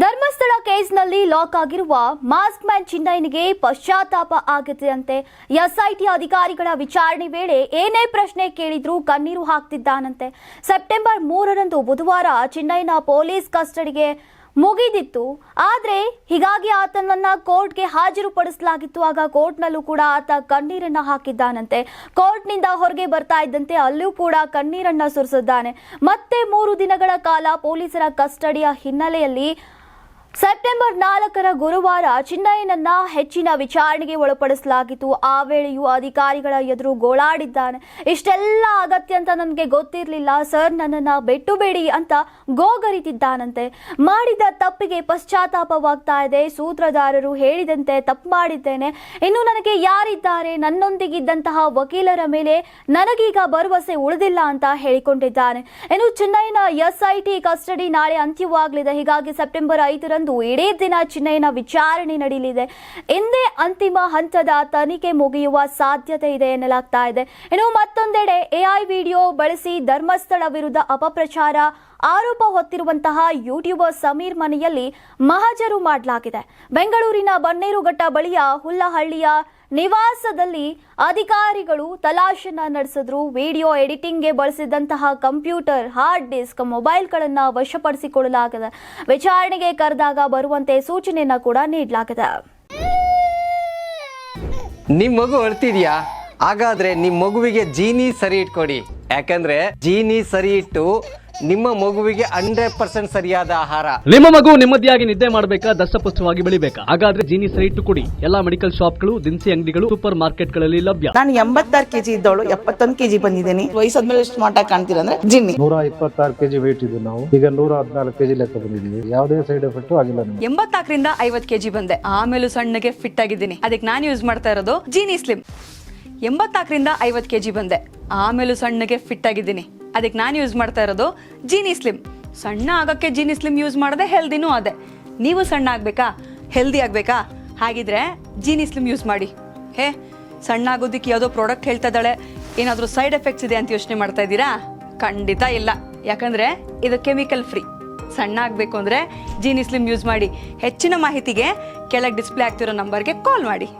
ಧರ್ಮಸ್ಥಳ ಕೇಸ್ನಲ್ಲಿ ಲಾಕ್ ಆಗಿರುವ mask man ಚಿನ್ನಯ್ಯನಿಗೆ ಪಶ್ಚಾತ್ತಾಪ ಆಗಿದೆಯಂತೆ. ಎಸ್ಐಟಿ ಅಧಿಕಾರಿಗಳ ವಿಚಾರಣೆ ವೇಳೆ ಏನೇ ಪ್ರಶ್ನೆ ಕೇಳಿದ್ರೂ ಕಣ್ಣೀರು ಹಾಕ್ತಿದ್ದಾನಂತೆ. ಸೆಪ್ಟೆಂಬರ್ 3ರಂದು ಬುಧವಾರ ಚಿನ್ನಯ್ಯನ ಪೊಲೀಸ್ ಕಸ್ಟಡಿಗೆ ಮುಗಿದಿತ್ತು. ಆದರೆ ಹೀಗಾಗಿ ಆತನನ್ನ ಕೋರ್ಟ್ಗೆ ಹಾಜರುಪಡಿಸಲಾಗಿತ್ತು. ಆಗ ಕೋರ್ಟ್ನಲ್ಲೂ ಕೂಡ ಆತ ಕಣ್ಣೀರನ್ನ ಹಾಕಿದ್ದಾನಂತೆ. ಕೋರ್ಟ್ನಿಂದ ಹೊರಗೆ ಬರ್ತಾ ಇದ್ದಂತೆ ಅಲ್ಲೂ ಕೂಡ ಕಣ್ಣೀರನ್ನ ಸುರಿಸಿದ್ದಾನೆ. ಮತ್ತೆ 3 ದಿನಗಳ ಕಾಲ ಪೊಲೀಸರ ಕಸ್ಟಡಿಯ ಹಿನ್ನೆಲೆಯಲ್ಲಿ ಸೆಪ್ಟೆಂಬರ್ 4ರ ಗುರುವಾರ ಚಿನ್ನಯ್ಯನನ್ನ ಹೆಚ್ಚಿನ ವಿಚಾರಣೆಗೆ ಒಳಪಡಿಸಲಾಗಿತ್ತು. ಆ ವೇಳೆಯೂ ಅಧಿಕಾರಿಗಳ ಎದುರು ಗೋಳಾಡಿದ್ದಾನೆ. ಇಷ್ಟೆಲ್ಲ ಅಗತ್ಯ ಅಂತ ನನಗೆ ಗೊತ್ತಿರಲಿಲ್ಲ ಸರ್, ನನ್ನನ್ನು ಬಿಟ್ಟು ಬೇಡಿ ಅಂತ ಗೋಗರಿತಿದ್ದಾನಂತೆ. ಮಾಡಿದ ತಪ್ಪಿಗೆ ಪಶ್ಚಾತ್ತಾಪವಾಗ್ತಾ ಇದೆ. ಸೂತ್ರಧಾರರು ಹೇಳಿದಂತೆ ತಪ್ಪು ಮಾಡಿದ್ದೇನೆ. ಇನ್ನು ನನಗೆ ಯಾರಿದ್ದಾರೆ, ನನ್ನೊಂದಿಗಿದ್ದಂತಹ ವಕೀಲರ ಮೇಲೆ ನನಗೀಗ ಭರವಸೆ ಉಳಿದಿಲ್ಲ ಅಂತ ಹೇಳಿಕೊಂಡಿದ್ದಾನೆ. ಇನ್ನು ಚಿನ್ನಯ್ಯನ ಎಸ್ಐಟಿ ಕಸ್ಟಡಿ ನಾಳೆ ಅಂತ್ಯವಾಗಲಿದೆ. ಹೀಗಾಗಿ ಸೆಪ್ಟೆಂಬರ್ 5ರಂದು ಇಡೀ ದಿನ ಚಿನ್ನಯ್ಯನ ವಿಚಾರಣೆ ನಡೆಯಲಿದೆ. ಇಂದೇ ಅಂತಿಮ ಹಂತದ ತನಿಖೆ ಮುಗಿಯುವ ಸಾಧ್ಯತೆ ಇದೆ ಎನ್ನಲಾಗ್ತಾ ಇದೆ. ಇನ್ನು ಮತ್ತೊಂದೆಡೆ ಎಐ ವಿಡಿಯೋ ಬಳಸಿ ಧರ್ಮಸ್ಥಳ ವಿರುದ್ಧ ಅಪಪ್ರಚಾರ ಆರೋಪ ಹೊತ್ತಿರುವಂತಹ ಯೂಟ್ಯೂಬರ್ ಸಮೀರ್ ಮನೆಯಲ್ಲಿ ಮಹಜರು ಮಾಡಲಾಗಿದೆ. ಬೆಂಗಳೂರಿನ ಬನ್ನೇರುಘಟ್ಟ ಬಳಿಯ ಹುಲ್ಲಹಳ್ಳಿಯ ನಿವಾಸದಲ್ಲಿ ಅಧಿಕಾರಿಗಳು ತಲಾಶೆನ ನಡೆಸಿದ್ರು. ವಿಡಿಯೋ ಎಡಿಟಿಂಗ್ಗೆ ಬಳಸಿದಂತಹ ಕಂಪ್ಯೂಟರ್, ಹಾರ್ಡ್ ಡಿಸ್ಕ್, ಮೊಬೈಲ್ಗಳನ್ನು ವಶಪಡಿಸಿಕೊಳ್ಳಲಾಗಿದೆ. ವಿಚಾರಣೆಗೆ ಕರೆದಾಗ ಬರುವಂತೆ ಸೂಚನೆಯನ್ನ ಕೂಡ ನೀಡಲಾಗಿದೆ. ನಿಮ್ಮ ಮಗು ಅಳ್ತಿದ್ಯಾ? ಹಾಗಾದ್ರೆ ನಿಮ್ಮ ಮಗುವಿಗೆ ಜೀನಿ ಸರಿ ಇಟ್ಕೊಡಿ. ಯಾಕಂದ್ರೆ ಜೀನಿ ಸರಿ ಇಟ್ಟು ನಿಮ್ಮ ಮಗುವಿಗೆ 100% ಸರಿಯಾದ ಆಹಾರ. ನಿಮ್ಮ ಮಗು ನೆಮ್ಮದಿಯಾಗಿ ನಿದ್ದೆ ಮಾಡಬೇಕಾ, ದಷ್ಟಪುಷ್ಟವಾಗಿ ಬೆಳಿಬೇಕಾ? ಹಾಗಾದ್ರೆ ಜೀನಿ ಸರಿ ಇಟ್ಟು ಕೊಡಿ. ಎಲ್ಲಾ ಮೆಡಿಕಲ್ ಶಾಪ್ಗಳು, ದಿನಸಿ ಅಂಗಡಿಗಳು, ಸೂಪರ್ ಮಾರ್ಕೆಟ್ಗಳಲ್ಲಿ ಲಭ್ಯ. ನಾನು 86 kg ಇದ್ದವಳು 71 kg ಬಂದಿದ್ದೀನಿ. ವಯಸ್ಸಾದ್ಮೇಲೆ ಸ್ಮಾರ್ಟ್ ಆಗಿ ಕಾಣ್ತೀರಾ ಅಂದ್ರೆ ಜಿನ್ನಿ. 126 kg ವೇಟ್ ಇದ್ದು ನಾವು ಈಗ 114 kg ಲೆಕ್ಕ ಬಂದಿದ್ದೀವಿ. ಯಾವುದೇ ಸೈಡ್ ಎಫೆಕ್ಟ್ ಆಗಿಲ್ಲ. 84ರಿಂದ 50 kg ಬಂದೆ. ಆಮೇಲೆ ಸಣ್ಣಗೆ ಫಿಟ್ ಆಗಿದ್ದೀನಿ. ಅದಕ್ಕೆ ನಾನು ಯೂಸ್ ಮಾಡ್ತಾ ಇರೋದು ಜೀನಿ ಸ್ಲಿಮ್. 84ರಿಂದ 50 kg ಬಂದೆ. ಆಮೇಲೆ ಸಣ್ಣಗೆ ಫಿಟ್ ಆಗಿದ್ದೀನಿ. ಅದಕ್ಕೆ ನಾನು ಯೂಸ್ ಮಾಡ್ತಾ ಇರೋದು ಜೀನಿ ಸ್ಲಿಮ್. ಸಣ್ಣ ಆಗಕ್ಕೆ ಜೀನಿ ಸ್ಲಿಮ್ ಯೂಸ್ ಮಾಡದೆ ಹೆಲ್ದಿನೂ ಅದೇ. ನೀವು ಸಣ್ಣ ಆಗಬೇಕಾ, ಹೆಲ್ದಿ ಆಗಬೇಕಾ? ಹಾಗಿದ್ರೆ ಜೀನಿ ಸ್ಲಿಮ್ ಯೂಸ್ ಮಾಡಿ. ಸಣ್ಣ ಆಗೋದಕ್ಕೆ ಯಾವುದೋ ಪ್ರಾಡಕ್ಟ್ ಹೇಳ್ತಾ ಇದ್ದಾಳೆ, ಏನಾದರೂ ಸೈಡ್ ಎಫೆಕ್ಟ್ಸ್ ಇದೆ ಅಂತ ಯೋಚನೆ ಮಾಡ್ತಾ ಇದ್ದೀರಾ? ಖಂಡಿತ ಇಲ್ಲ. ಯಾಕಂದರೆ ಇದು ಕೆಮಿಕಲ್ ಫ್ರೀ. ಸಣ್ಣ ಆಗಬೇಕು ಅಂದರೆ ಜೀನಿ ಸ್ಲಿಮ್ ಯೂಸ್ ಮಾಡಿ. ಹೆಚ್ಚಿನ ಮಾಹಿತಿಗೆ ಕೆಳಗೆ ಡಿಸ್ಪ್ಲೇ ಆಗ್ತಿರೋ ನಂಬರ್ಗೆ ಕಾಲ್ ಮಾಡಿ.